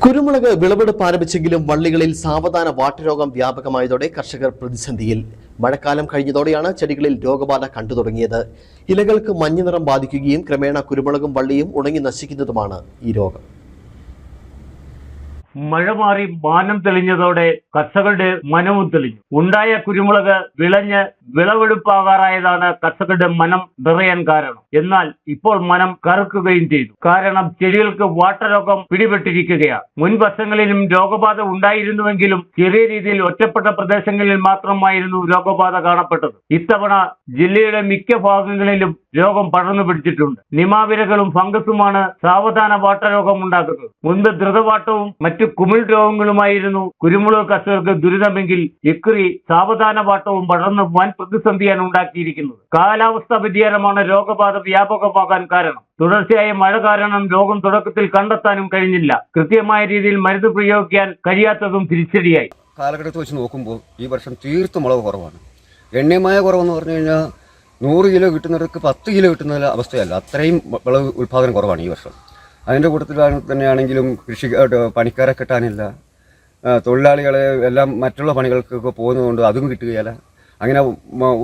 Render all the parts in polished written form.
കുരുമുളക് വിളവെടുപ്പ് ആരംഭിച്ചെങ്കിലും വള്ളികളിൽ സാവധാന വാട്ടരോഗം വ്യാപകമായതോടെ കർഷകർ പ്രതിസന്ധിയിൽ. മഴക്കാലം കഴിഞ്ഞതോടെയാണ് ചെടികളിൽ രോഗബാധ കണ്ടു തുടങ്ങിയത്. ഇലകൾക്ക് മഞ്ഞനിറം ബാധിക്കുകയും ക്രമേണ കുരുമുളകും വള്ളിയും ഉണങ്ങി നശിക്കുന്നതുമാണ് ഈ രോഗം. മഴ മാറി മാനം തെളിഞ്ഞതോടെ കർഷകരുടെ മനവും തെളിഞ്ഞു. ഉണ്ടായ കുരുമുളക് വിളഞ്ഞ് വിളവെടുപ്പാകാറായതാണ് കർഷകരുടെ മനം നിറയാൻ കാരണം. എന്നാൽ ഇപ്പോൾ മനം കറുക്കുകയും ചെയ്തു. കാരണം ചെടികൾക്ക് വാട്ടരോഗം പിടിപെട്ടിരിക്കുകയാണ്. മുൻ വർഷങ്ങളിലും രോഗബാധ ഉണ്ടായിരുന്നുവെങ്കിലും ചെറിയ രീതിയിൽ ഒറ്റപ്പെട്ട പ്രദേശങ്ങളിൽ മാത്രമായിരുന്നു രോഗബാധ കാണപ്പെട്ടത്. ഇത്തവണ ജില്ലയുടെ മിക്ക ഭാഗങ്ങളിലും രോഗം പടർന്നു പിടിച്ചിട്ടുണ്ട്. നിമാവിരകളും ഫംഗസുമാണ് സാവധാന വാട്ടരോഗം ഉണ്ടാക്കുന്നത്. മുൻപ് ദ്രുതവാട്ടവും മറ്റു കുമിൾ രോഗങ്ങളുമായിരുന്നു കുരുമുളക് കർഷകർക്ക് ദുരിതമെങ്കിൽ ഇക്കുറി സാവധാന വാട്ടവും പടർന്ന് വൻ പ്രതിസന്ധിയാണ് ഉണ്ടാക്കിയിരിക്കുന്നത്. കാലാവസ്ഥാ വ്യതിയാനമാണ് രോഗബാധ വ്യാപകമാകാൻ കാരണം. തുടർച്ചയായ മഴ കാരണം രോഗം തുടക്കത്തിൽ കണ്ടെത്താനും കഴിഞ്ഞില്ല. കൃത്യമായ രീതിയിൽ മരുന്ന് പ്രയോഗിക്കാൻ കഴിയാത്തതും തിരിച്ചടിയായി. കാലഘട്ടത്തിൽ വെച്ച് നോക്കുമ്പോൾ ഈ വർഷം തീർത്തും മുളക് കുറവാണ്. ഗണ്യമായ കുറവെന്ന് പറഞ്ഞു കഴിഞ്ഞാൽ 100 കിലോ കിട്ടുന്നവർക്ക് 10 കിലോ കിട്ടുന്ന അവസ്ഥയല്ല. അത്രയും വിളവ് ഉൽപ്പാദനം കുറവാണ് ഈ വർഷം. അതിൻ്റെ കൂട്ടത്തിൽ തന്നെയാണെങ്കിലും കൃഷി പണിക്കാരെ കിട്ടാനില്ല. തൊഴിലാളികളെ എല്ലാം മറ്റുള്ള പണികൾക്കൊക്കെ പോകുന്നതുകൊണ്ട് അതും കിട്ടുകയില്ല. അങ്ങനെ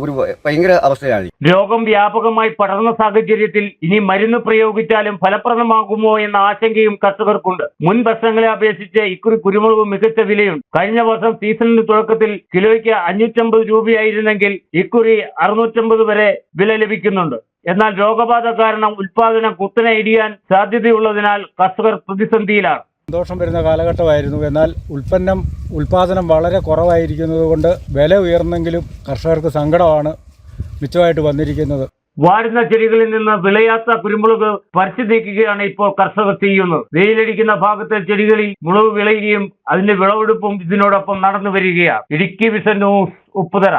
ഒരു ഭയങ്കര അവസ്ഥയാണ്. രോഗം വ്യാപകമായി പടർന്ന സാഹചര്യത്തിൽ ഇനി മരുന്ന് പ്രയോഗിച്ചാലും ഫലപ്രദമാകുമോ എന്ന ആശങ്കയും കർഷകർക്കുണ്ട്. മുൻ വർഷങ്ങളെ അപേക്ഷിച്ച് ഇക്കുറി കുരുമുളക് മികച്ച വിലയുണ്ട്. കഴിഞ്ഞ വർഷം സീസണിന്റെ തുടക്കത്തിൽ കിലോയ്ക്ക് 550 രൂപയായിരുന്നെങ്കിൽ ഇക്കുറി 650 വരെ വില ലഭിക്കുന്നുണ്ട്. എന്നാൽ രോഗബാധ കാരണം ഉൽപാദനം കുത്തനെ ഇടിയാൻ സാധ്യതയുള്ളതിനാൽ കർഷകർ പ്രതിസന്ധിയിലാണ്. സന്തോഷം വരുന്ന കാലഘട്ടമായിരുന്നു. എന്നാൽ ഉൽപാദനം വളരെ കുറവായിരിക്കുന്നത് കൊണ്ട് വില ഉയർന്നെങ്കിലും കർഷകർക്ക് സങ്കടമാണ് മിച്ചമായിട്ട് വന്നിരിക്കുന്നത്. വാടുന്ന ചെടികളിൽ നിന്ന് വിളയാത്ത കുരുമുളക് പറിച്ചു നീക്കുകയാണ് ഇപ്പോൾ കർഷകർ ചെയ്യുന്നത്. വെയിലടിക്കുന്ന ഭാഗത്തെ ചെടികളിൽ മുളക് വിളയുകയും അതിന്റെ വിളവെടുപ്പും ഇതിനോടൊപ്പം നടന്നു വരികയാണ്. Idukki vision news, Upputhara.